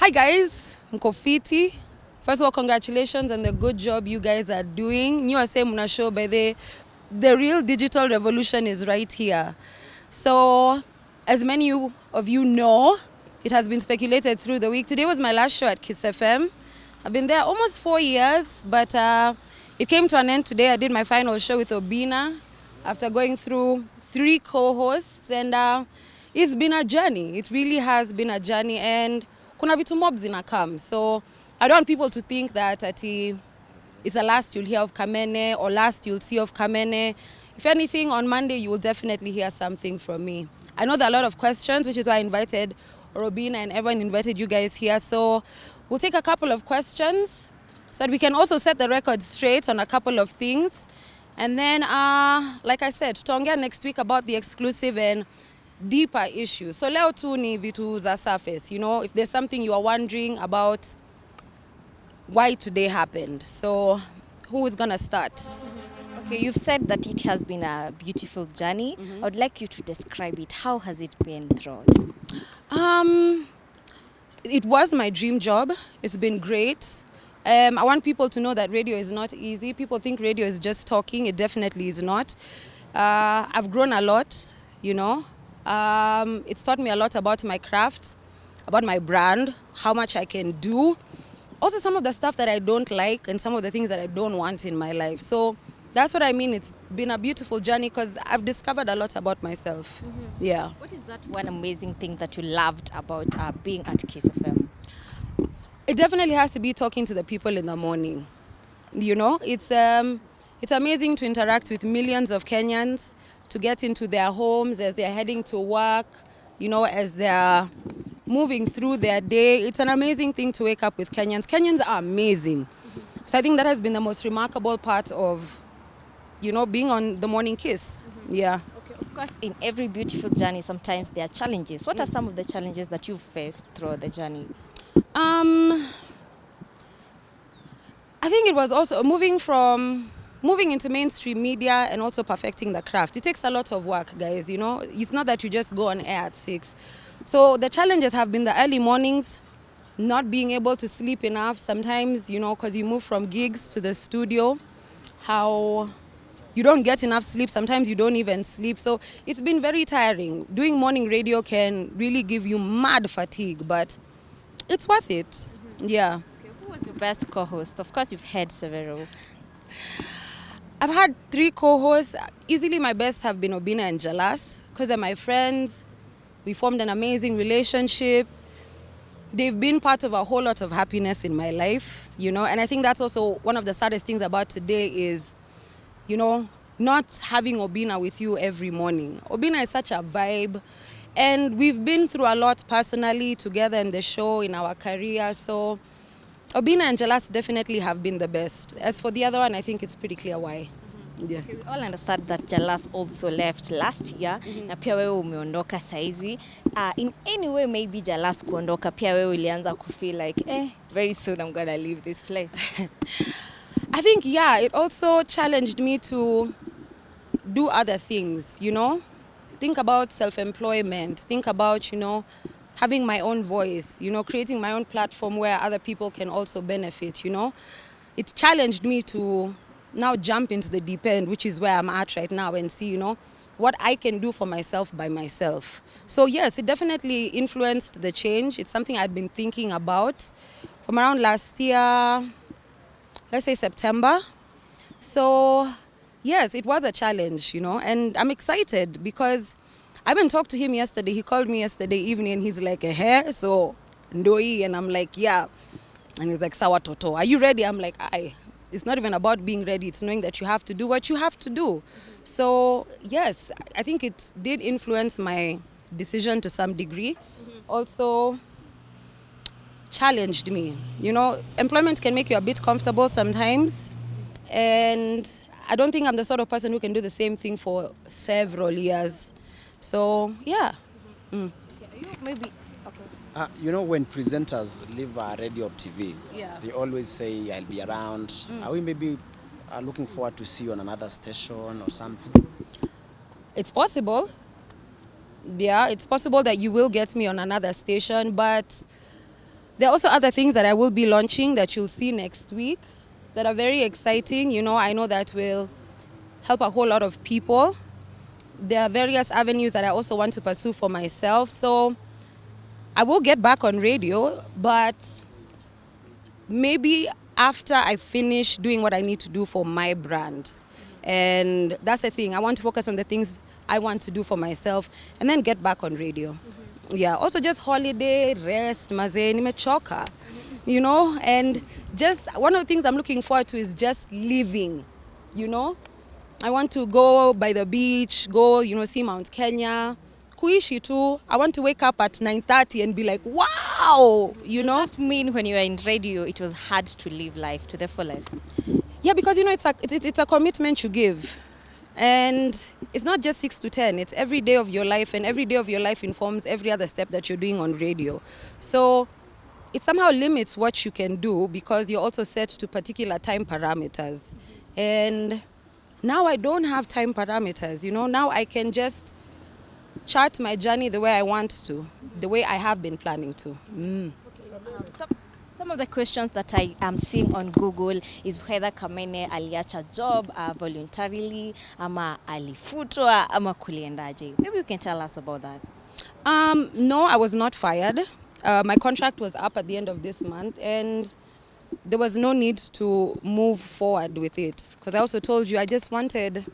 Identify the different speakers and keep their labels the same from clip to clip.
Speaker 1: Hi guys, mko fiti. First of all, congratulations on the good job you guys are doing. Nyi wase mna show by the real digital revolution is right here. So, as many of you know, it has been speculated through the week. Today was my last show at Kiss FM. I've been there almost 4 years, but it came to an end today. I did my final show with Obina after going through 3 co-hosts, and it's been a journey. It really has been a journey, and kuna vitu mobs come. So I don't want people to think that it's the last you'll hear of Kamene or last you'll see of Kamene. If anything, on Monday you will definitely hear something from me. I know there are a lot of questions, which is why I invited Robina and everyone invited you guys here. So we'll take a couple of questions so that we can also set the record straight on a couple of things. And then, like I said, tutaongea next week about the exclusive and deeper issues. So leo tu ni vitu za surface, you know, if there's something you are wondering about why today happened. So who is going to start?
Speaker 2: Okay, you've said that it has been a beautiful journey. I would like you to describe it. How has it been throughout?
Speaker 1: It was my dream job. It's been great. I want people to know that radio is not easy. People think radio is just talking. It definitely is not. I've grown a lot, you know. It's taught me a lot about my craft, about my brand, how much I can do. Also some of the stuff that I don't like and some of the things that I don't want in my life. So that's what I mean. It's been a beautiful journey because I've discovered a lot about myself. Yeah.
Speaker 2: What is that one amazing thing that you loved about being at Kiss FM?
Speaker 1: It definitely has to be talking to the people in the morning. You know, it's amazing to interact with millions of Kenyans, to get into their homes as they're heading to work, you know, as they're moving through their day. It's an amazing thing to wake up with Kenyans. Kenyans are amazing. So I think that has been the most remarkable part of, you know, being on the Morning Kiss. Yeah.
Speaker 2: Okay, of course, in every beautiful journey, sometimes there are challenges. What are some of the challenges that you've faced throughout the journey?
Speaker 1: I think it was also moving into mainstream media and also perfecting the craft. It takes a lot of work, guys, you know. It's not that you just go on air at 6. So the challenges have been the early mornings, not being able to sleep enough sometimes, you know, because you move from gigs to the studio, how you don't get enough sleep. Sometimes you don't even sleep. So it's been very tiring. Doing morning radio can really give you mad fatigue, but it's worth it. Yeah.
Speaker 2: Okay, who was your best co-host? Of course, you've had several.
Speaker 1: I've had 3 co-hosts. Easily my best have been Obina and Jalas because they're my friends. We formed an amazing relationship. They've been part of a whole lot of happiness in my life, you know. And I think that's also one of the saddest things about today is, you know, not having Obina with you every morning. Obina is such a vibe. And we've been through a lot personally together in the show, in our career. So Obina and Jalas definitely have been the best. As for the other one, I think it's pretty clear why. Yeah.
Speaker 2: Okay, we all understand that Jalas also left last year. Na pia wewe umeondoka saizi. In any way, maybe Jalas kuondoka, pia wewe ulianza feel like, very soon I'm gonna leave this place.
Speaker 1: I think, yeah, it also challenged me to do other things, you know. Think about self-employment. Think about, you know, having my own voice, you know, creating my own platform where other people can also benefit, you know. It challenged me to now jump into the deep end, which is where I'm at right now, and see, you know, what I can do for myself by myself. So yes, it definitely influenced the change. It's something I'd been thinking about from around last year, let's say September. So yes, it was a challenge, you know, and I'm excited because I even talked to him yesterday. He called me yesterday evening and he's like, so ndoi, and I'm like, yeah. And he's like, sawa toto, are you ready? I'm like, aye. It's not even about being ready. It's knowing that you have to do what you have to do. So yes, I think it did influence my decision to some degree. Also challenged me. You know, employment can make you a bit comfortable sometimes. And I don't think I'm the sort of person who can do the same thing for several years. So, yeah.
Speaker 2: Okay, maybe, okay.
Speaker 3: You know, when presenters leave radio or TV,
Speaker 1: Yeah.
Speaker 3: they always say, I'll be around. Are we maybe looking forward to see you on another station or something?
Speaker 1: It's possible. Yeah, it's possible that you will get me on another station, but There are also other things that I will be launching that you'll see next week that are very exciting. You know, I know that will help a whole lot of people. There are various avenues that I also want to pursue for myself. So I will get back on radio, but maybe after I finish doing what I need to do for my brand. And that's the thing. I want to focus on the things I want to do for myself and then get back on radio. Yeah, also just holiday, rest, maze, nimechoka, you know, and just one of the things I'm looking forward to is just living, you know. I want to go by the beach, go, you know, see Mount Kenya, kuishi tu. I want to wake up at 9:30 and be like, wow, you know.
Speaker 2: Does that mean when you were in radio, it was hard to live life to the fullest?
Speaker 1: Yeah, because, you know, it's a commitment you give. And it's not just 6 to 10, it's every day of your life, and every day of your life informs every other step that you're doing on radio. So it somehow limits what you can do because you're also set to particular time parameters. And now I don't have time parameters, you know. Now I can just chart my journey the way I want to, the way I have been planning to.
Speaker 2: Some of the questions that I am seeing on Google is whether Kamene aliacha job voluntarily, ama alifutwa, ama kuliendaje. Maybe you can tell us about that.
Speaker 1: No, I was not fired. My contract was up at the end of this month, and there was no need to move forward with it. Because I also told you I just wanted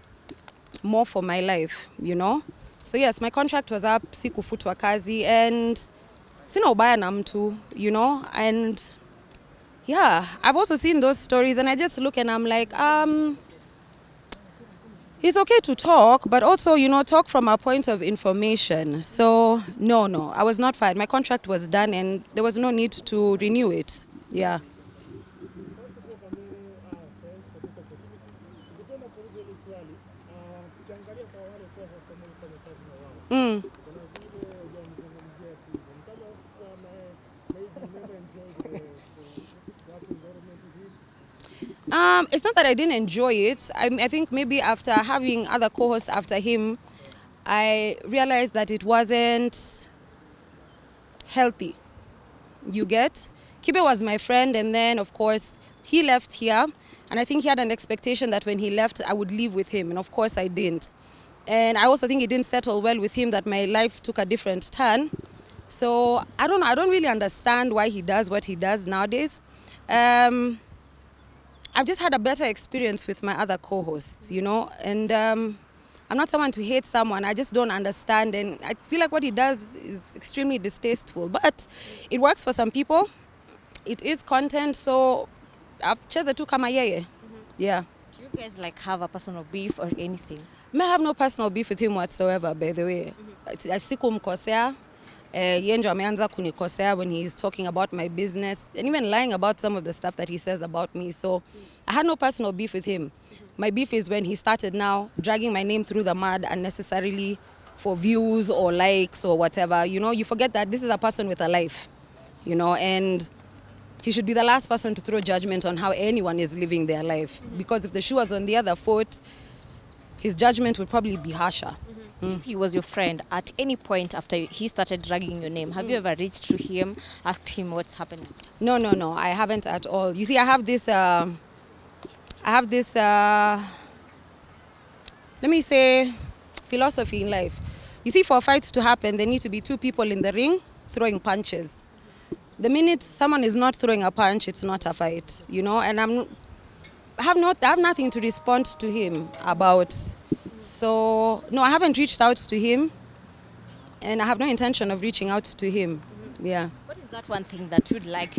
Speaker 1: more for my life, you know. So yes, my contract was up, sikufutwa kazi, and sina ubaya na mtu, you know. And yeah, I've also seen those stories, and I just look and I'm like, it's okay to talk, but also, you know, talk from a point of information. So no, I was not fired. My contract was done, and there was no need to renew it. Yeah. It's not that I didn't enjoy it. I think maybe after having other co-hosts after him, I realized that it wasn't healthy. You get? Kibe was my friend, and then, of course, he left here. And I think he had an expectation that when he left, I would leave with him. And of course, I didn't. And I also think it didn't settle well with him that my life took a different turn. So I don't know. I don't really understand why he does what he does nowadays. I've just had a better experience with my other co-hosts, you know. And I'm not someone to hate someone. I just don't understand. And I feel like what he does is extremely distasteful. But it works for some people. It is content. So I've chosen to kama yeye. Yeah.
Speaker 2: Do you guys like have a personal beef or anything?
Speaker 1: I have no personal beef with him whatsoever, by the way. Sikumkosea. Yeye ndio ameanza kunikosea when he's talking about my business and even lying about some of the stuff that he says about me. So I had no personal beef with him. My beef is when he started now dragging my name through the mud unnecessarily for views or likes or whatever. You know, you forget that this is a person with a life, you know, and he should be the last person to throw judgment on how anyone is living their life. Because if the shoe was on the other foot, his judgment would probably be harsher.
Speaker 2: Since he was your friend, at any point after he started dragging your name, have you ever reached to him, asked him what's happening?
Speaker 1: No, I haven't at all. You see, I have this, let me say, philosophy in life. You see, for fights to happen, there need to be two people in the ring throwing punches. The minute someone is not throwing a punch, it's not a fight, you know. And I have nothing to respond to him about. So no, I haven't reached out to him, and I have no intention of reaching out to him. Yeah.
Speaker 2: What is that one thing that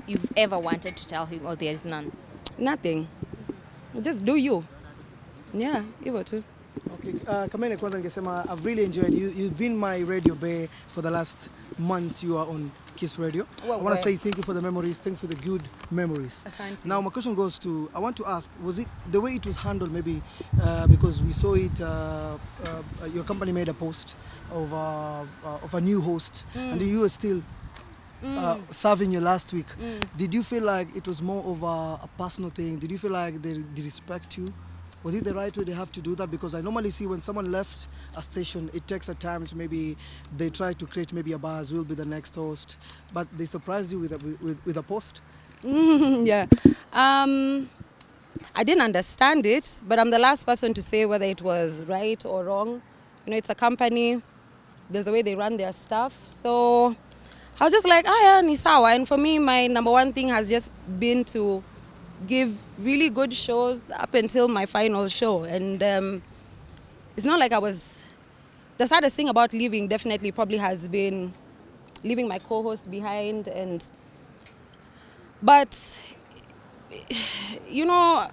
Speaker 2: you've ever wanted to tell him, or there is none?
Speaker 1: Nothing. Just do you. Yeah, hivyo tu.
Speaker 4: Okay, Kamene, kwanza ningesema I've really enjoyed you. You've been my radio bay for the last months. You are on Kiss Radio. I want to say thank you for the memories, thank you for the good memories.
Speaker 1: Asante.
Speaker 4: Now my question goes to, I want to ask, was it the way it was handled maybe because we saw it, your company made a post of a new host and you were still serving your last week. Did you feel like it was more of a personal thing? Did you feel like they respect you Was it the right way they have to do that? Because I normally see when someone left a station, it takes a time, so maybe they try to create maybe a buzz, will be the next host, but they surprised you with a post.
Speaker 1: Yeah. I didn't understand it, but I'm the last person to say whether it was right or wrong. You know, it's a company. There's a way they run their stuff. So I was just like, yeah, ni sawa. And for me, my number one thing has just been to give really good shows up until my final show. And it's not like I was... The saddest thing about leaving definitely probably has been leaving my co-host behind. But, you know,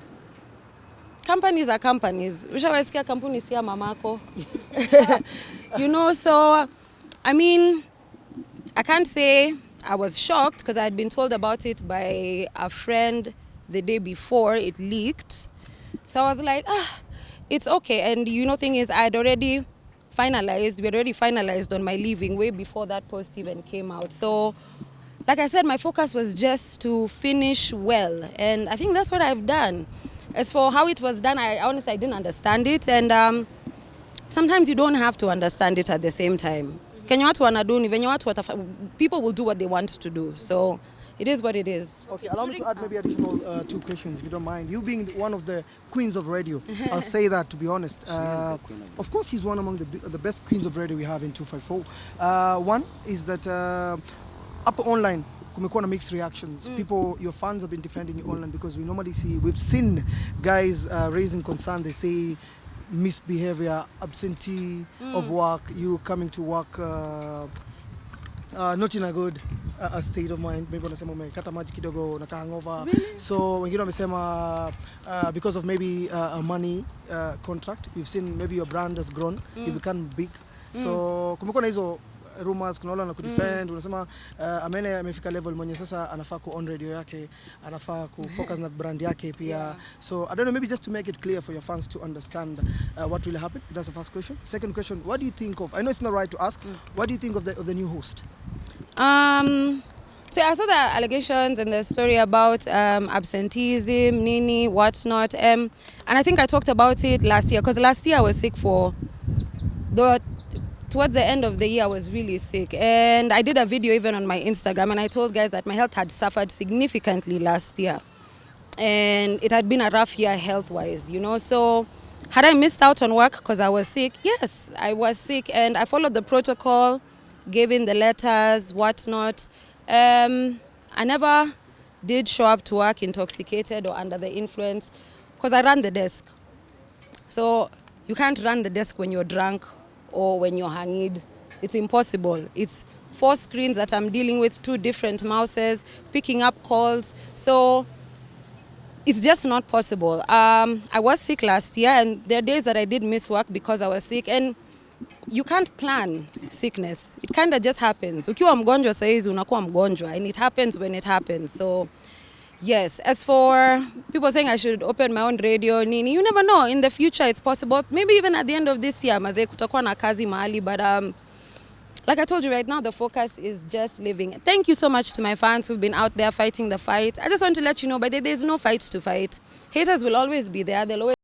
Speaker 1: companies are companies. Ushawasikia kampuni si ya mamako. You know, so, I mean, I can't say I was shocked because I had been told about it by a friend the day before it leaked. So I was like, it's okay. And you know, thing is, we had already finalized on my leaving way before that post even came out. So, like I said, my focus was just to finish well. And I think that's what I've done. As for how it was done, I honestly didn't understand it. And sometimes you don't have to understand it at the same time. People will do what they want to do. So it is what it is.
Speaker 4: Okay, allow me to add maybe additional 2 questions, if you don't mind. You being one of the queens of radio, I'll say that, to be honest. Of course, she's one among the best queens of radio we have in 254. One is that up online, kumekuwa na mixed reactions. People, your fans have been defending you online because we've seen guys raising concern. They say misbehavior, absentee of work, you coming to work not in a good state of mind. Maybe wanasema umekata maji kidogo na hangover. So wengine wamesema because of maybe a money contract. You've seen maybe your brand has grown, you become big. So kumekuwa na hizo rumors, kuna wale wanakudefend, unasema Amene amefika level mwenye sasa anafaa ku on radio yake, anafaa ku focus na brand yake pia. Yeah. So I don't know, maybe just to make it clear for your fans to understand what really happened. That's the first question. Second question, what do you think of, I know it's not right to ask, what do you think of the new host?
Speaker 1: So I saw the allegations and the story about absenteeism, nini, whatnot. And I think I talked about it last year, because last year I was sick towards the end of the year I was really sick, and I did a video even on my Instagram, and I told guys that my health had suffered significantly last year, and it had been a rough year health-wise, you know. So had I missed out on work because I was sick? Yes, I was sick, and I followed the protocol, gave in the letters, whatnot. I never did show up to work intoxicated or under the influence because I ran the desk. So you can't run the desk when you're drunk or when you're hanged. It's impossible. It's 4 screens that I'm dealing with, 2 different mouses, picking up calls. So it's just not possible. I was sick last year, and there are days that I did miss work because I was sick. And you can't plan sickness. It kind of just happens. Ukiwa mgonjwa saizi unakuwa mgonjwa, and it happens when it happens. So yes, as for people saying I should open my own radio, nini, you never know. In the future, it's possible. Maybe even at the end of this year, maze kutakuwa na kazi mahali. But like I told you right now, the focus is just living. Thank you so much to my fans who've been out there fighting the fight. I just want to let you know, but there's no fight to fight. Haters will always be there. They'll always